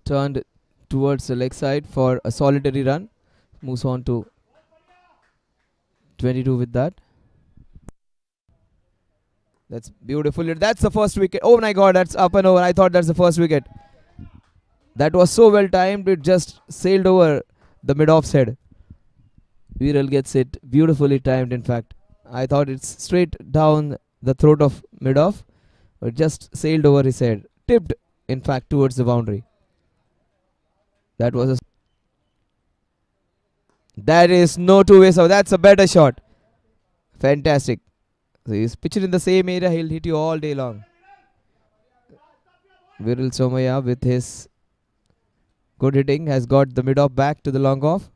Turned towards the leg side for a solitary run. Moves on to 22 with that. That's beautiful. That's the first wicket. Oh my god, that's up and over. I thought that's the first wicket. That was so well timed. It just sailed over the mid-off's head. Viral gets it beautifully timed, in fact. I thought it's straight down the throat of mid-off. It just sailed over his head. Tipped, in fact, towards the boundary. That was a. That is no two ways out. That's a better shot. Fantastic. So he's pitched in the same area. He'll hit you all day long. Viral Somaya with his good hitting has got the mid-off back to the long off.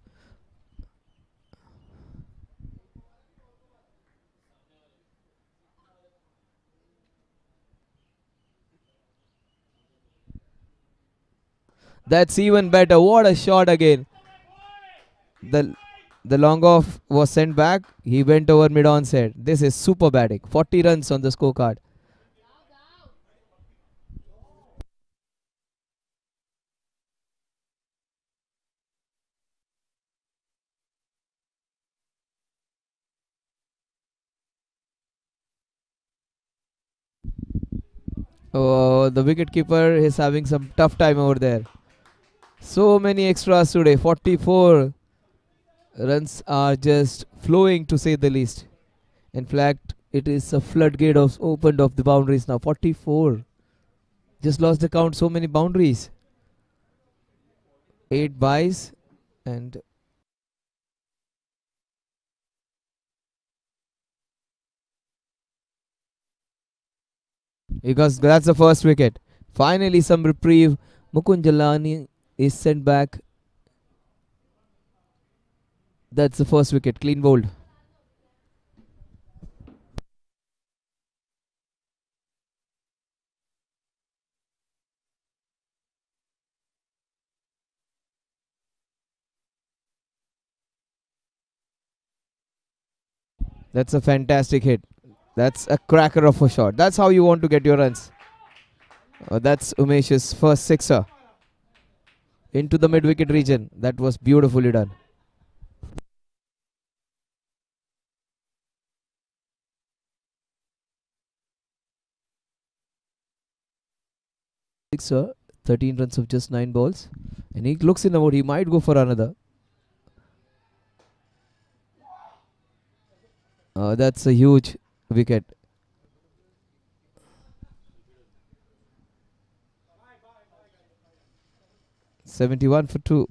That's even better. What a shot again. The the long off was sent back. He went over mid-on's head. This is super batting. 40 runs on the scorecard. Oh, the wicket keeper is having some tough time over there. So many extras today. 44 runs are just flowing, to say the least. In fact, it is a floodgate of opened of the boundaries now. 44. Just lost the count. So many boundaries. 8 byes and because that's the first wicket. Finally, some reprieve. Mukund Jalani is sent back. That's the first wicket. Clean bowled. That's a fantastic hit. That's a cracker of a shot. That's how you want to get your runs. That's Umesh's first sixer into the mid wicket region. That was beautifully done. Sixer, 13 runs of just 9 balls. And he looks in about he might go for another. That's a huge wicket. 71 for 2.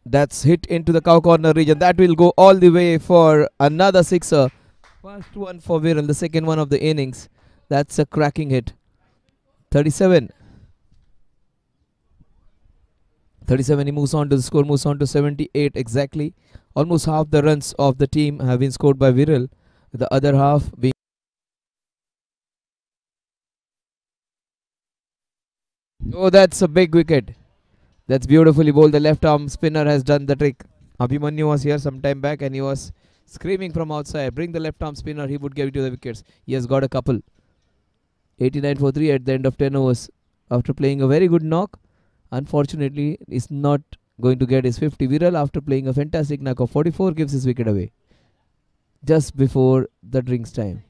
That's hit into the cow corner region. That will go all the way for another sixer. First one for Viral, the second one of the innings. That's a cracking hit. 37. 37, he moves on to the score, moves on to 78 exactly. Almost half the runs of the team have been scored by Viral. The other half being. Oh, that's a big wicket. That's beautifully bowled. The left arm spinner has done the trick. Abhimanyu was here some time back and he was screaming from outside, bring the left arm spinner, he would give it to the wickets. He has got a couple. 89 for 3 at the end of 10 overs. After playing a very good knock, unfortunately, is not going to get his 50. Viral, after playing a fantastic knock of 44, gives his wicket away just before the drinks time.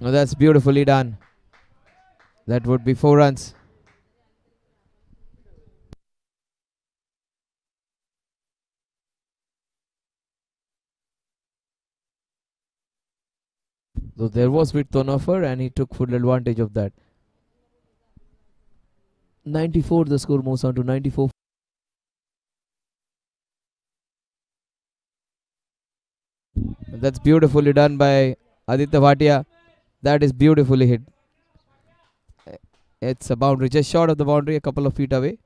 Oh, that's beautifully done. That would be 4 runs. So there was width on offer and he took full advantage of that. 94, the score moves on to 94. That's beautifully done by Aditya Bhatia. That is beautifully hit. It's a boundary, just short of the boundary, a couple of feet away.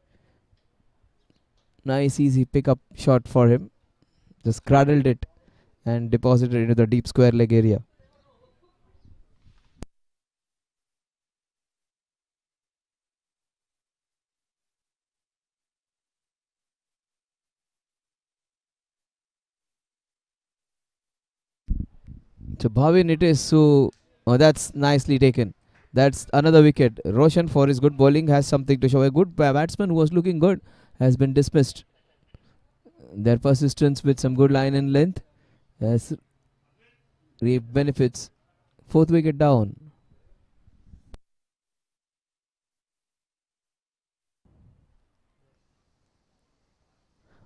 Nice easy pickup shot for him. Just cradled it and deposited into the deep square leg area. So Bhavin it is, so that's nicely taken. That's another wicket. Roshan, for his good bowling, has something to show. A good batsman who was looking good has been dismissed. Their persistence with some good line and length has reaped benefits. Fourth wicket down.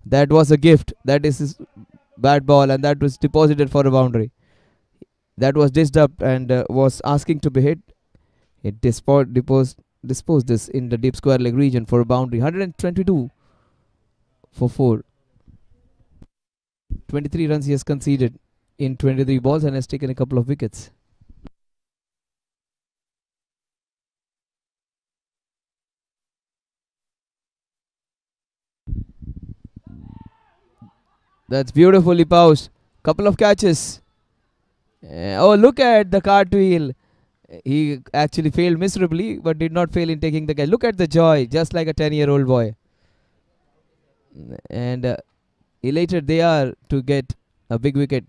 That was a gift. That is his bad ball, and that was deposited for a boundary. That was dished up and was asking to be hit. It disposed this in the deep square leg region for a boundary. 122 for 4. 23 runs he has conceded in 23 balls and has taken a couple of wickets. That's beautifully paused. Couple of catches. Oh, look at the cartwheel. He actually failed miserably, but did not fail in taking the catch. Look at the joy, just like a 10-year-old boy. And elated they are to get a big wicket.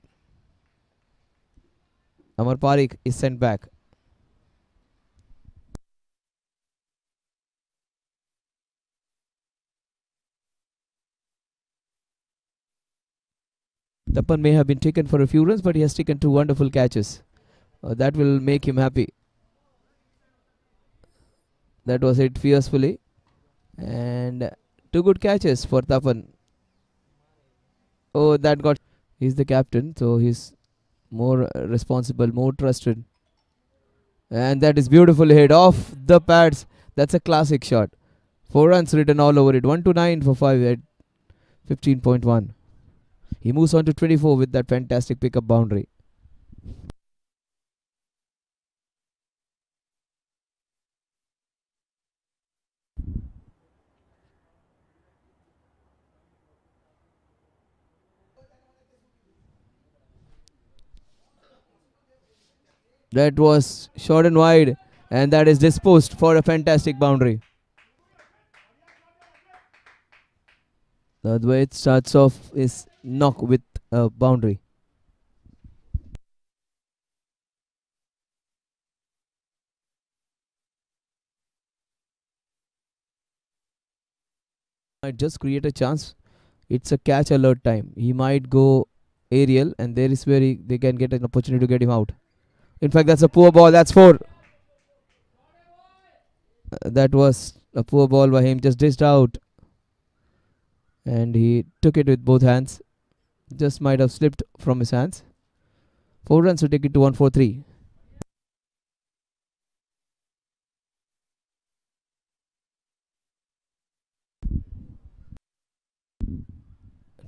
Amar Parikh is sent back. Tapan may have been taken for a few runs, but he has taken two wonderful catches. That will make him happy. That was hit fiercely. And two good catches for Tapan. Oh, that got. He's the captain, so he's more responsible, more trusted. And that is beautifully hit off the pads. That's a classic shot. 4 runs written all over it. 1 to 9 for 5 at 15.1. He moves on to 24 with that fantastic pickup boundary. That was short and wide, and that is disposed for a fantastic boundary. The way it starts off is knock with a boundary. Might just create a chance. It's a catch alert time. He might go aerial, and there is where they can get an opportunity to get him out. In fact, that's a poor ball. That's 4. That was a poor ball by him. Just dished out. And he took it with both hands. Just might have slipped from his hands. 4 runs to take it to 143.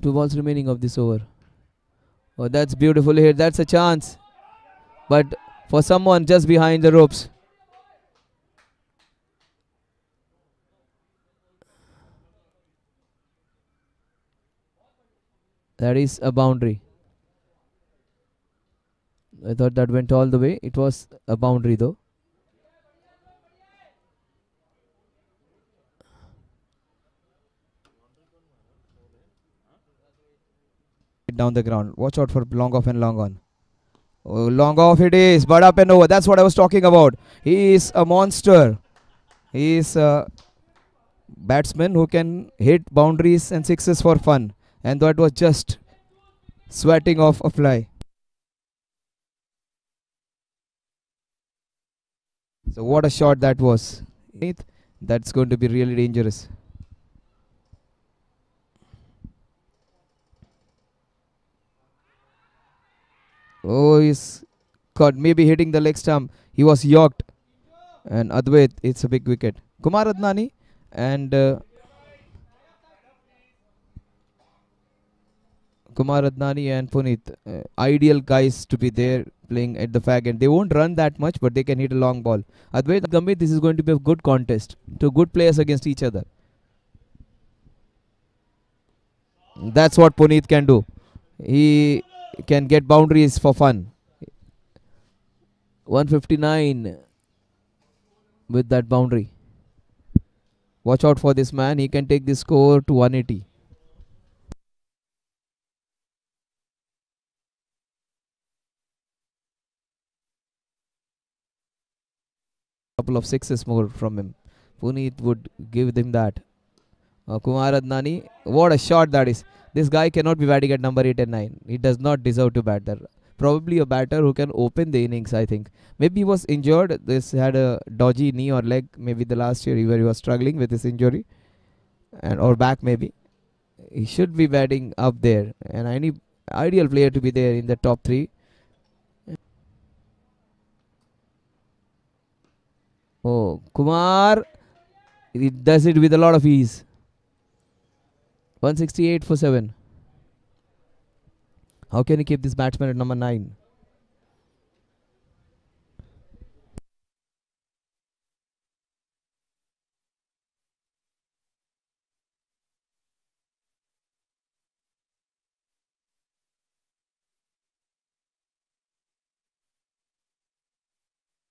Two balls remaining of this over. Oh, that's beautifully hit. That's a chance. But for someone just behind the ropes. That is a boundary. I thought that went all the way. It was a boundary though. Down the ground. Watch out for long off and long on. Oh, long off it is, but up and over. That's what I was talking about. He is a monster. He is a batsman who can hit boundaries and sixes for fun. And that was just sweating off a fly. So what a shot that was. That's going to be really dangerous. Oh, he's caught, maybe hitting the leg stump. He was yorked. And Advait, it's a big wicket. Kumar Adnani and Kumar Adnani and Puneet, ideal guys to be there playing at the fag end. They won't run that much, but they can hit a long ball. Advait Gambhir, this is going to be a good contest. Two good players against each other. That's what Puneet can do. He can get boundaries for fun. 159 with that boundary. Watch out for this man. He can take the score to 180. Couple of sixes more from him. Puneet would give them that. Kumar Adnani, what a shot that is. This guy cannot be batting at number 8 and 9. He does not deserve to bat there. Probably a batter who can open the innings, I think. Maybe he was injured. This had a dodgy knee or leg. Maybe the last year where he was struggling with his injury. And or back maybe. He should be batting up there. And any ideal player to be there in the top 3. Oh, Kumar. He does it with a lot of ease. 168 for 7. How can he keep this batsman at number 9?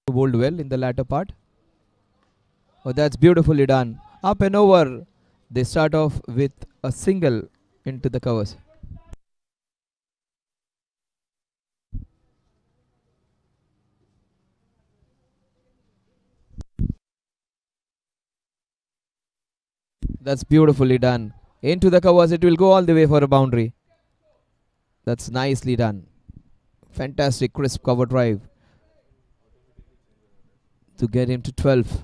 Bowled well in the latter part. Oh, that's beautifully done. Up and over. They start off with a single into the covers. That's beautifully done. Into the covers, it will go all the way for a boundary. That's nicely done. Fantastic crisp cover drive to get him to 12.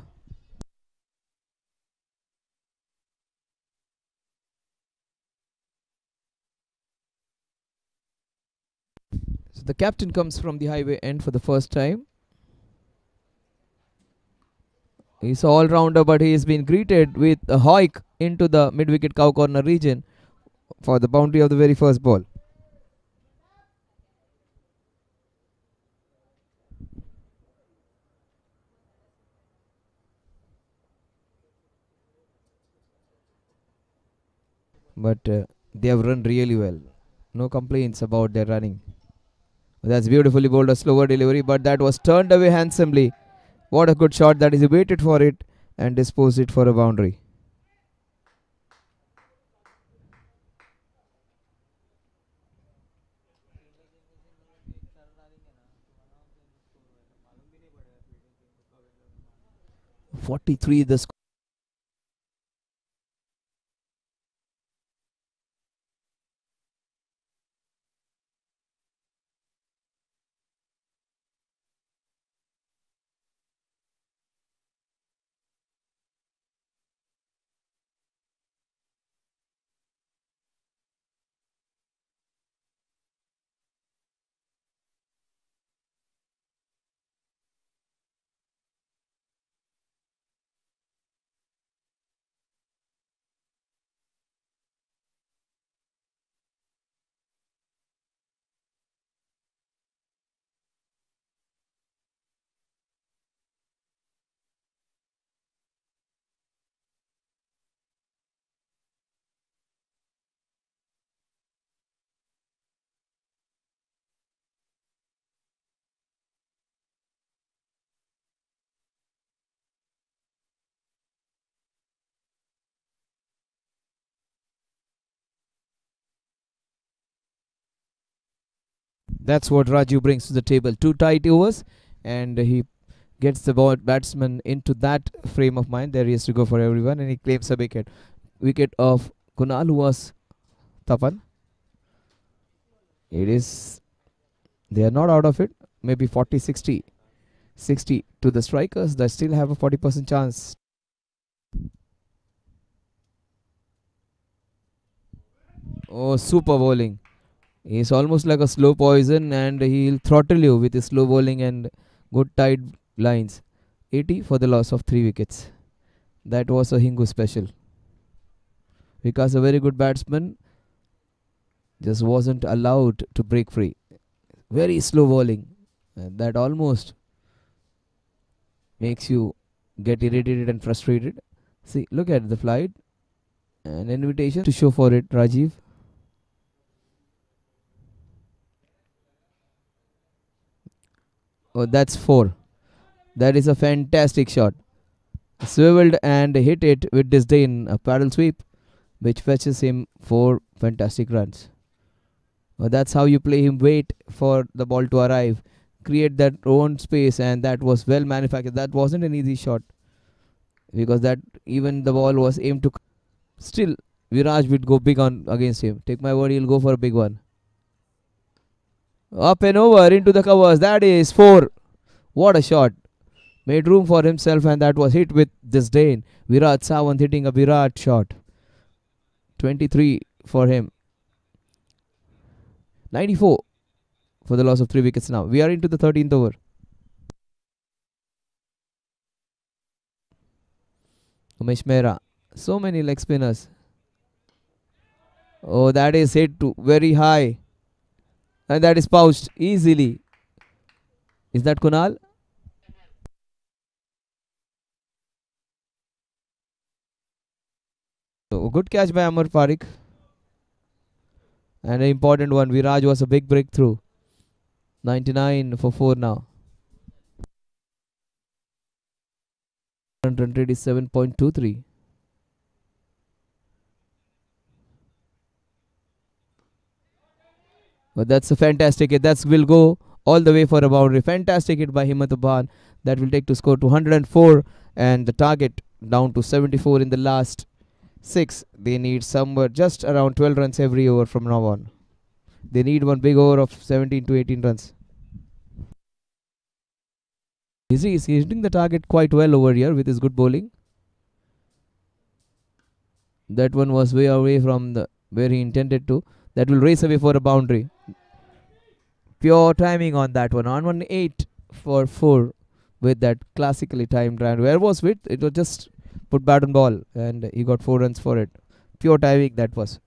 So the captain comes from the highway end for the first time. He's all rounder, but he has been greeted with a hoik into the mid wicket cow corner region for the boundary of the very first ball. But they have run really well. No complaints about their running. That's beautifully bowled, a slower delivery, but that was turned away handsomely. What a good shot that is. He waited for it and disposed it for a boundary. .43 the score. That's what Raju brings to the table. 2 tight overs, and he gets the batsman into that frame of mind. There he has to go for everyone, and he claims a wicket. Wicket of Kunal, who was Tapan. It is. They are not out of it. Maybe 40-60. 60 to the strikers that still have a 40% chance. Oh, super bowling. He's almost like a slow poison and he'll throttle you with his slow bowling and good tight lines. 80 for the loss of 3 wickets. That was a Hingu special. Because a very good batsman just wasn't allowed to break free. Very slow bowling. And that almost makes you get irritated and frustrated. See, look at the flight. An invitation to show for it, Rajiv. Oh, that's 4. That is a fantastic shot. Swiveled and hit it with disdain. A paddle sweep, which fetches him 4 fantastic runs. Well, that's how you play him. Wait for the ball to arrive, create that own space, and that was well manufactured. That wasn't an easy shot because that even the ball was aimed to. Still, Viraj would go big on against him. Take my word, he'll go for a big one. Up and over into the covers. That is 4. What a shot. Made room for himself, and that was hit with disdain. Virat Sawant hitting a Virat shot. 23 for him. 94 for the loss of 3 wickets now. We are into the 13th over. Umesh Mehra. So many leg spinners. Oh, that is hit to very high. And that is pouched easily. Is that Kunal? So, good catch by Amar Parikh. And an important one. Viraj was a big breakthrough. 99 for 4 now. Run rate is 7.23. But that's a fantastic hit. That will go all the way for a boundary. Fantastic hit by Himmat Uban. That will take to score 204. And the target down to 74 in the last 6. They need somewhere just around 12 runs every over from now on. They need one big over of 17 to 18 runs. He's hitting the target quite well over here with his good bowling. That one was way away from the where he intended to. That will race away for a boundary. Pure timing on that one. On 1-8 for 4 with that classically timed round. Where was it? It was just put bat on ball and he got 4 runs for it. Pure timing that was.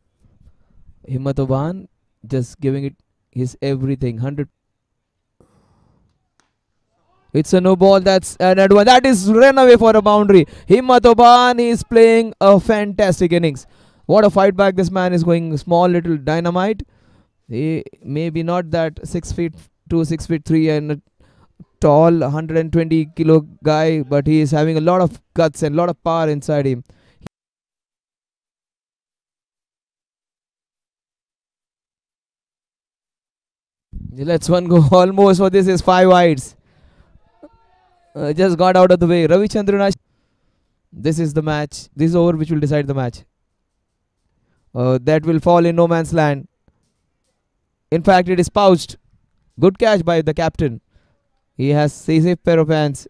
Himmat Uban just giving it his everything. 100. It's a no ball. That's an advance. That is run away for a boundary. Himmat Uban is playing a fantastic innings. What a fight back this man is going. Small little dynamite. He maybe not that 6 feet 2, 6 feet 3 and a tall 120 kilo guy, but he is having a lot of guts and a lot of power inside him. Let's one go almost for this is 5 wides. Just got out of the way. Ravichandran. This is the match. This is over which will decide the match. That will fall in no man's land. In fact, it is pouched. Good catch by the captain. He has a safe pair of hands.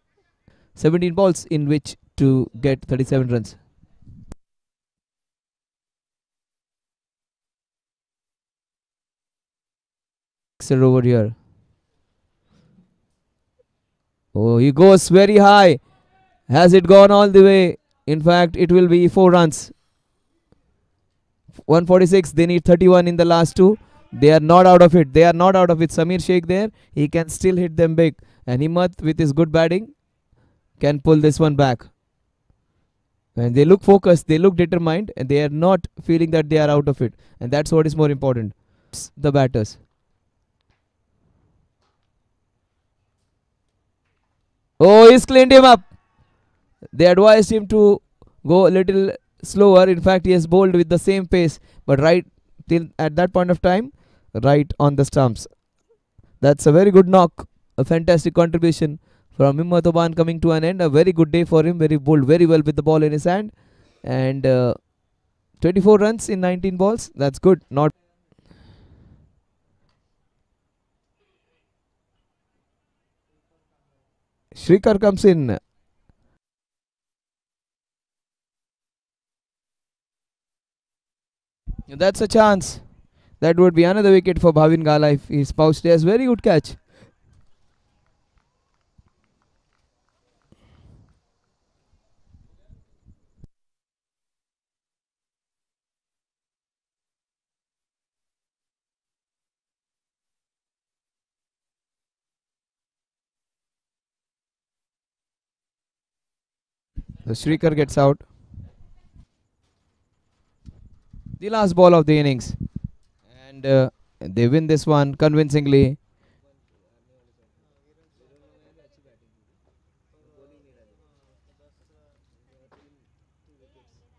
17 balls in which to get 37 runs. Over here. Oh, he goes very high. Has it gone all the way? In fact, it will be 4 runs. 146. They need 31 in the last 2. They are not out of it. They are not out of it. Samir Sheikh there. He can still hit them big. And Himmat with his good batting can pull this one back. And they look focused. They look determined. And they are not feeling that they are out of it. And that's what is more important. The batters. Oh, he's cleaned him up. They advised him to go a little slower. In fact, he has bowled with the same pace. But right till at that point of time, right on the stumps. That's a very good knock. A fantastic contribution from Himmat Uban coming to an end. A very good day for him. Very bowled very well with the ball in his hand. And 24 runs in 19 balls. That's good. Not Shrikar comes in. That's a chance. That would be another wicket for Bhavin Gala if he pouched as very good catch. The Shrikar gets out. The last ball of the innings. And they win this one convincingly.